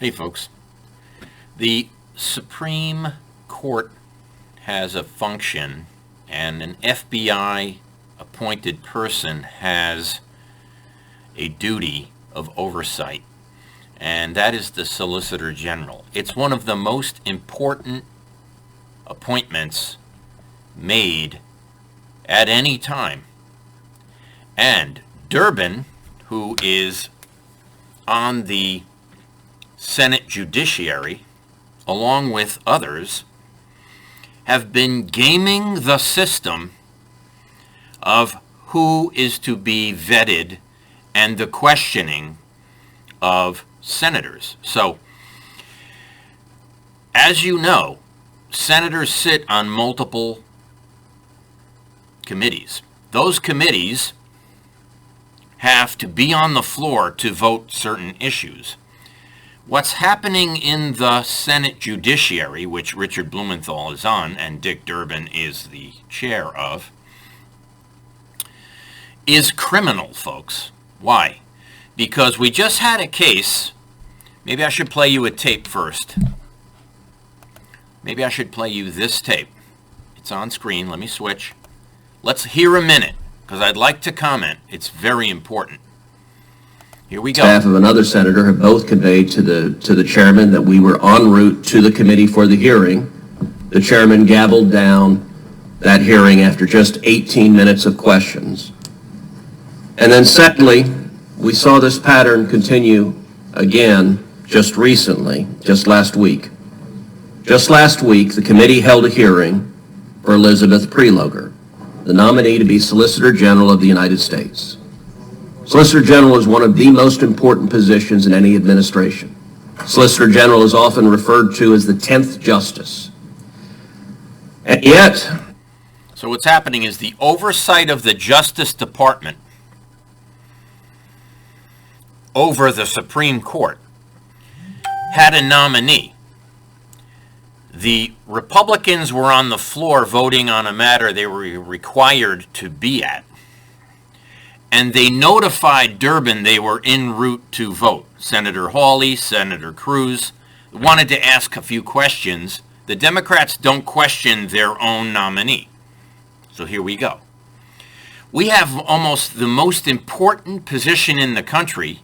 Hey folks, the Supreme Court has a function and an FBI appointed person has a duty of oversight, and that is the Solicitor General. It's one of the most important appointments made at any time. And Durbin, who is on the Senate Judiciary, along with others, have been gaming the system of who is to be vetted and the questioning of senators. So, as you know, senators sit on multiple committees. Those committees have to be on the floor to vote certain issues. What's happening in the Senate Judiciary, which Richard Blumenthal is on and Dick Durbin is the chair of, is criminal, folks. Why? Because we just had a case. Maybe I should play you a tape first. Maybe I should play you this tape. It's on screen. Let me switch. Let's hear a minute, because I'd like to comment. It's very important. Here we go. Staff of another senator have both conveyed to the chairman that we were en route to the committee for the hearing. The chairman gavelled down that hearing after just 18 minutes of questions. And then secondly, we saw this pattern continue again just recently, just last week. Just last week, the committee held a hearing for Elizabeth Prelogar, the nominee to be Solicitor General of the United States. Solicitor General is one of the most important positions in any administration. Solicitor General is often referred to as the 10th Justice. And yet... So what's happening is the oversight of the Justice Department over the Supreme Court had a nominee. The Republicans were on the floor voting on a matter they were required to be at. And they notified Durbin they were en route to vote. Senator Hawley, Senator Cruz wanted to ask a few questions. The Democrats don't question their own nominee. So here we go. We have almost the most important position in the country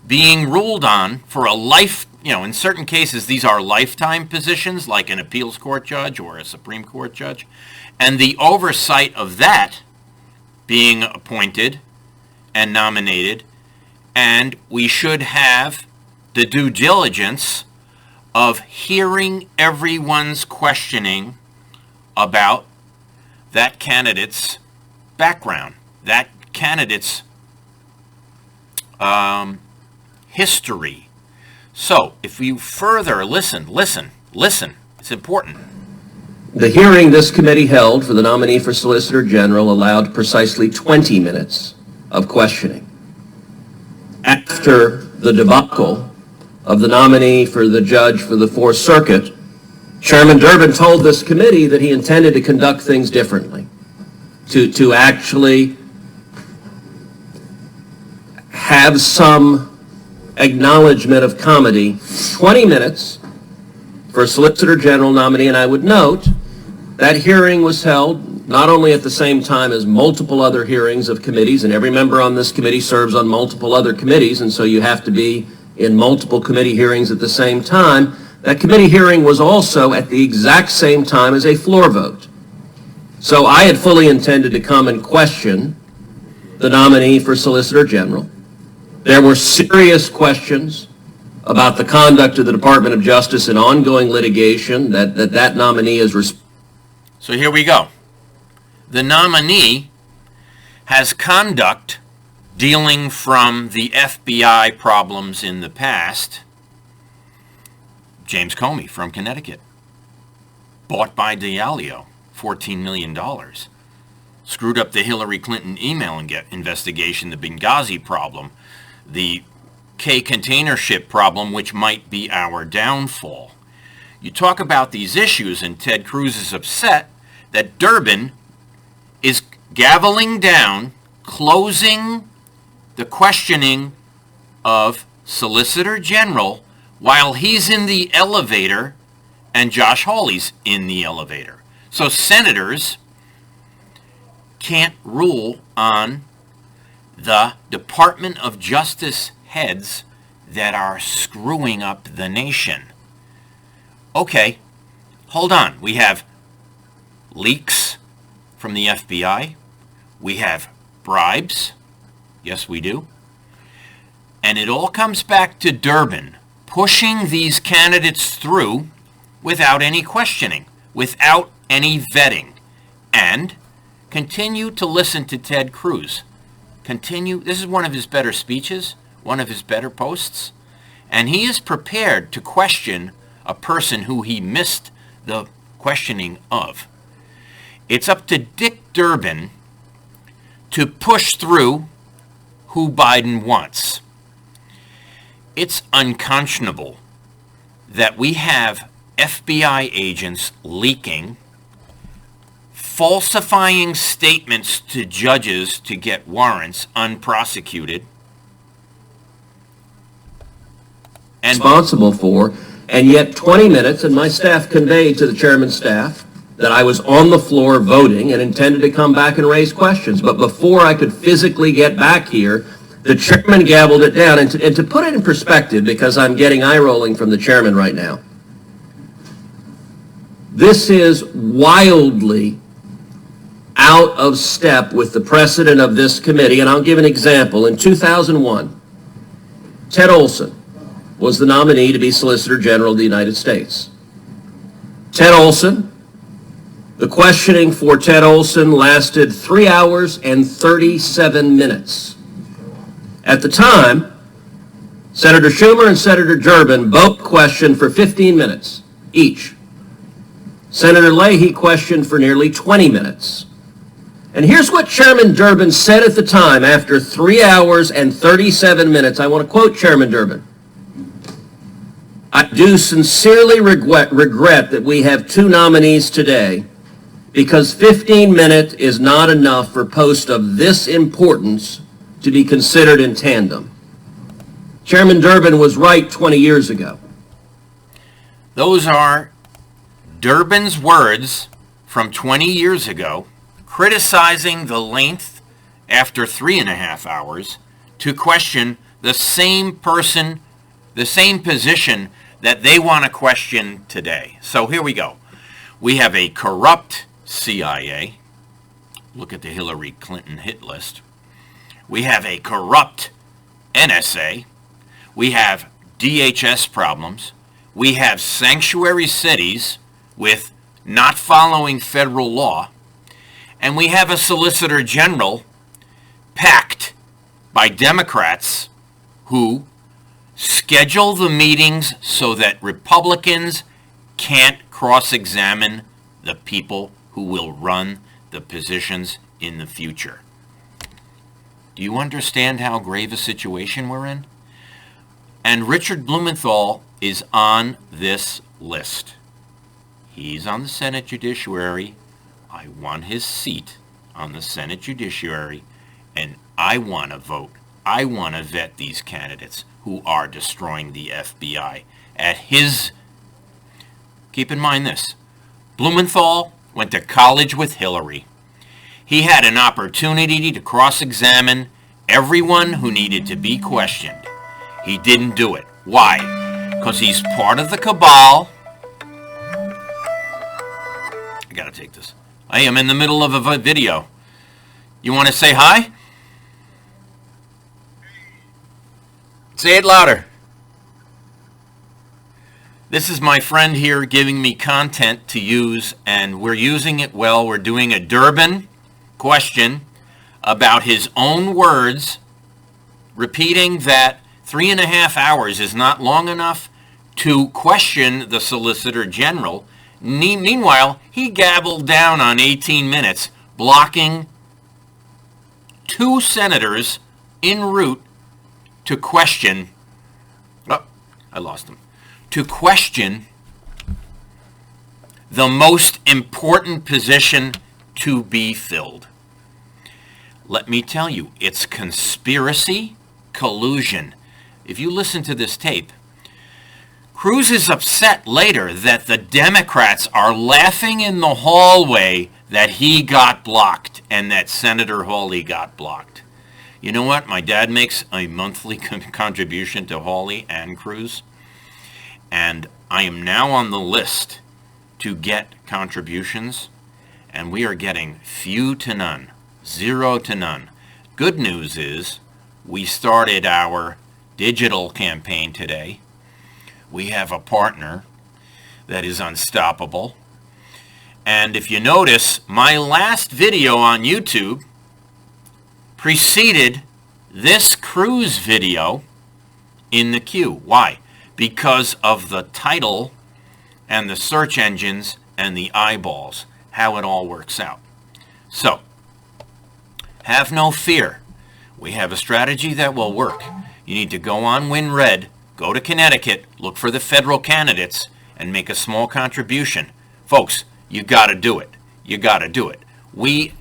being ruled on for a life, in certain cases these are lifetime positions like an appeals court judge or a Supreme Court judge. And the oversight of that being appointed and nominated, and we should have the due diligence of hearing everyone's questioning about that candidate's background, that candidate's history. So, if you further listen, it's important. The hearing this committee held for the nominee for Solicitor General allowed precisely 20 minutes of questioning. After the debacle of the nominee for the judge for the Fourth Circuit, Chairman Durbin told this committee that he intended to conduct things differently, to actually have some acknowledgement of comedy. 20 minutes for a Solicitor General nominee, and I would note that hearing was held not only at the same time as multiple other hearings of committees, and every member on this committee serves on multiple other committees, and so you have to be in multiple committee hearings at the same time. That committee hearing was also at the exact same time as a floor vote. So I had fully intended to come and question the nominee for Solicitor General. There were serious questions about the conduct of the Department of Justice in ongoing litigation that nominee is So here we go. The nominee has conduct dealing from the FBI problems in the past. James Comey from Connecticut, bought by Diallo, $14 million. Screwed up the Hillary Clinton email investigation, the Benghazi problem, the K container ship problem, which might be our downfall. You talk about these issues, and Ted Cruz is upset that Durbin is gaveling down, closing the questioning of Solicitor General while he's in the elevator and Josh Hawley's in the elevator. So senators can't rule on the Department of Justice heads that are screwing up the nation. Okay, hold on. We have leaks from the FBI. We have bribes. Yes, we do. And it all comes back to Durbin pushing these candidates through without any questioning, without any vetting. And continue to listen to Ted Cruz. This is one of his better speeches, one of his better posts. And he is prepared to question a person who he missed the questioning of. It's up to Dick Durbin to push through who Biden wants. It's unconscionable that we have FBI agents leaking, falsifying statements to judges to get warrants unprosecuted, and responsible for, and yet 20 minutes, and my staff conveyed to the chairman's staff that I was on the floor voting and intended to come back and raise questions. But before I could physically get back here, the chairman gabbled it down. And to put it in perspective, because I'm getting eye rolling from the chairman right now, this is wildly out of step with the precedent of this committee. And I'll give an example. In 2001, Ted Olson was the nominee to be Solicitor General of the United States. Ted Olson, the questioning for Ted Olson lasted 3 hours and 37 minutes. At the time, Senator Schumer and Senator Durbin both questioned for 15 minutes each. Senator Leahy questioned for nearly 20 minutes. And here's what Chairman Durbin said at the time after 3 hours and 37 minutes. I want to quote Chairman Durbin. "I do sincerely regret that we have two nominees today because 15 minutes is not enough for posts of this importance to be considered in tandem." Chairman Durbin was right 20 years ago. those are Durbin's words from 20 years ago, criticizing the length after 3.5 hours to question the same person, the same position that they want to question today. So here we go. We have a corrupt CIA. Look at the Hillary Clinton hit list. We have a corrupt NSA. We have DHS problems. We have sanctuary cities with not following federal law. And we have a Solicitor General packed by Democrats who schedule the meetings so that Republicans can't cross-examine the people who will run the positions in the future. Do you understand how grave a situation we're in? And Richard Blumenthal is on this list. He's on the Senate Judiciary. I want his seat on the Senate Judiciary, and I want to vote. I want to vet these candidates who are destroying the FBI at his... Keep in mind this. Blumenthal went to college with Hillary. He had an opportunity to cross-examine everyone who needed to be questioned. He didn't do it. Why? Because he's part of the cabal. I gotta take this. I am in the middle of a video. You want to say hi? Say it louder. This is my friend here giving me content to use, and we're using it well. We're doing a Durbin question about his own words, repeating that 3.5 hours is not long enough to question the Solicitor General. Meanwhile, he gabbled down on 18 minutes, blocking 2 senators en route to question, oh, I lost him, to question the most important position to be filled. Let me tell you, it's conspiracy, collusion. If you listen to this tape, Cruz is upset later that the Democrats are laughing in the hallway that he got blocked and that Senator Hawley got blocked. You know what? My dad makes a monthly contribution to Hawley and Cruz, and I am now on the list to get contributions, and we are getting few to none, 0 to none. Good news is we started our digital campaign today. We have a partner that is unstoppable. And if you notice, my last video on YouTube preceded this Cruz video in the queue. Why? Because of the title and the search engines and the eyeballs, how it all works out. So, have no fear. We have a strategy that will work. You need to go on WinRed, go to Connecticut, look for the federal candidates, and make a small contribution. Folks, you got to do it. You got to do it. We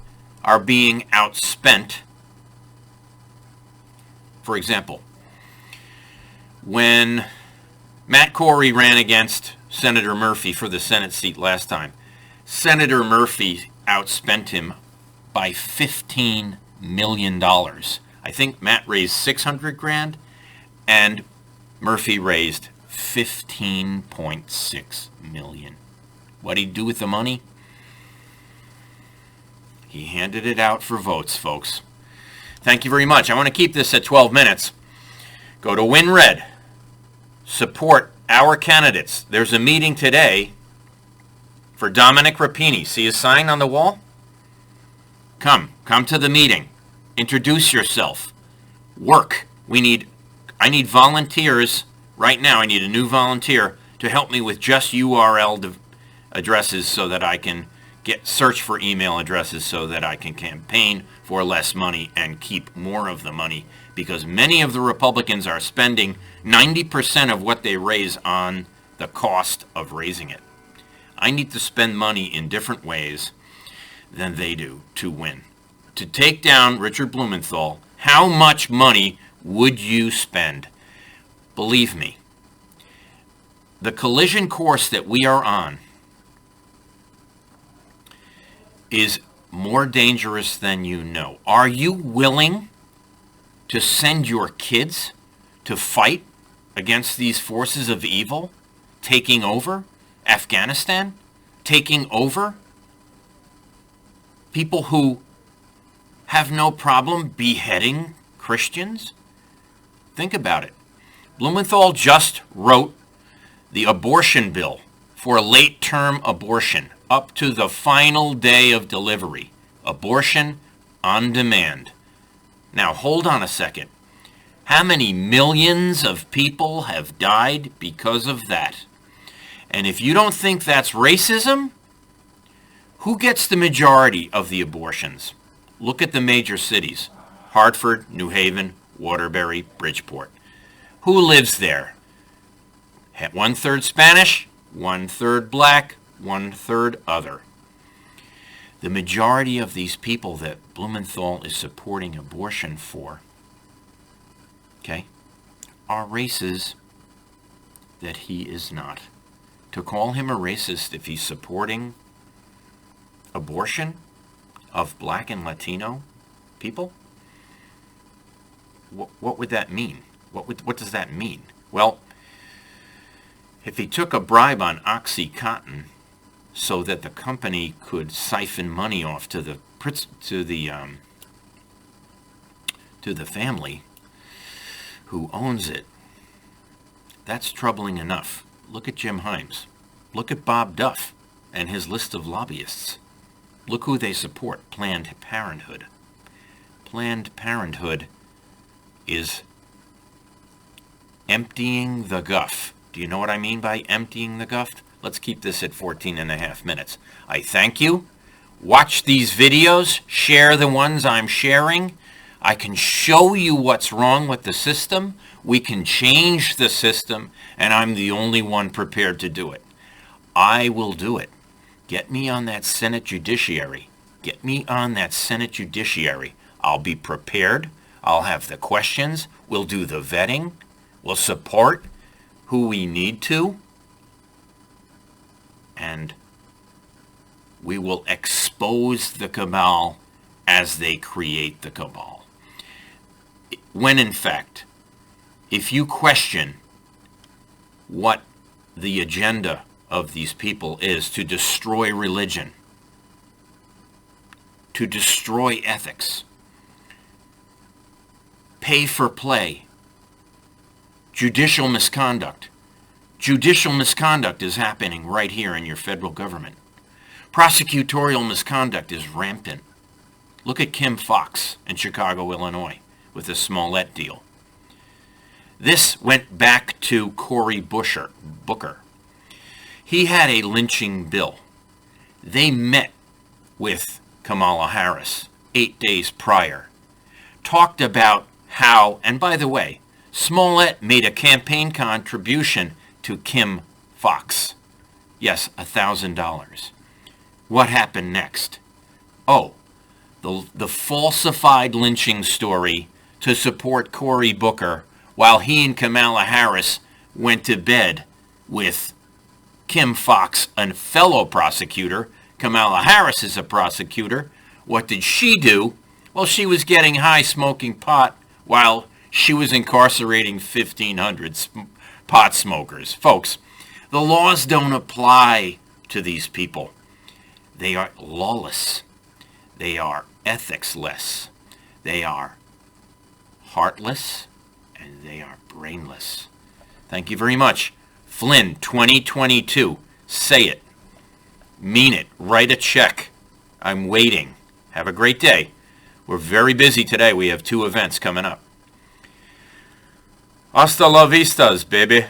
are being outspent. For example, when Matt Corey ran against Senator Murphy for the Senate seat last time, Senator Murphy outspent him by $15 million. I think Matt raised $600,000 and Murphy raised $15.6 million. What did he do with the money? He handed it out for votes, folks. Thank you very much. I want to keep this at 12 minutes. Go to WinRed. Support our candidates. There's a meeting today for Dominic Rapini. See his sign on the wall? Come to the meeting. Introduce yourself. Work. I need volunteers right now. I need a new volunteer to help me with just URL addresses so that I can search for email addresses so that I can campaign for less money and keep more of the money, because many of the Republicans are spending 90% of what they raise on the cost of raising it. I need to spend money in different ways than they do to win. To take down Richard Blumenthal, how much money would you spend? Believe me, the collision course that we are on is more dangerous than you know. Are you willing to send your kids to fight against these forces of evil, taking over Afghanistan, taking over people who have no problem beheading Christians? Think about it. Blumenthal just wrote the abortion bill for late-term abortion up to the final day of delivery. Abortion on demand. Now, hold on a second. How many millions of people have died because of that? And if you don't think that's racism, who gets the majority of the abortions? Look at the major cities. Hartford, New Haven, Waterbury, Bridgeport. Who lives there? 1/3 Spanish, 1/3 black, 1/3 other. The majority of these people that Blumenthal is supporting abortion for, okay, are races that he is not. To call him a racist if he's supporting abortion of black and Latino people, what would that mean? What does that mean? Well, if he took a bribe on OxyContin so that the company could siphon money off to the family who owns it, that's troubling enough. Look at Jim Himes. Look at Bob Duff and his list of lobbyists. Look who they support. Planned Parenthood. Planned Parenthood is emptying the guff. Do you know what I mean by emptying the guff? Let's keep this at 14.5 minutes. I thank you. Watch these videos. Share the ones I'm sharing. I can show you what's wrong with the system. We can change the system, and I'm the only one prepared to do it. I will do it. Get me on that Senate Judiciary. Get me on that Senate Judiciary. I'll be prepared. I'll have the questions. We'll do the vetting. We'll support who we need to, and we will expose the cabal as they create the cabal. When in fact, if you question what the agenda of these people is to destroy religion, to destroy ethics, pay for play, judicial misconduct. Judicial misconduct is happening right here in your federal government. Prosecutorial misconduct is rampant. Look at Kim Foxx in Chicago, Illinois, with the Smollett deal. This went back to Cory Booker. He had a lynching bill. They met with Kamala Harris 8 days prior, talked about how, and by the way, Smollett made a campaign contribution to Kim Foxx. Yes, $1,000. What happened next? Oh, the falsified lynching story to support Cory Booker while he and Kamala Harris went to bed with Kim Foxx, a fellow prosecutor. Kamala Harris is a prosecutor. What did she do? Well, she was getting high smoking pot while she was incarcerating 1,500 pot smokers. Folks, the laws don't apply to these people. They are lawless. They are ethicsless. They are heartless, and they are brainless. Thank you very much. Flynn, 2022. Say it. Mean it. Write a check. I'm waiting. Have a great day. We're very busy today. We have 2 events coming up. Hasta la vistas, baby.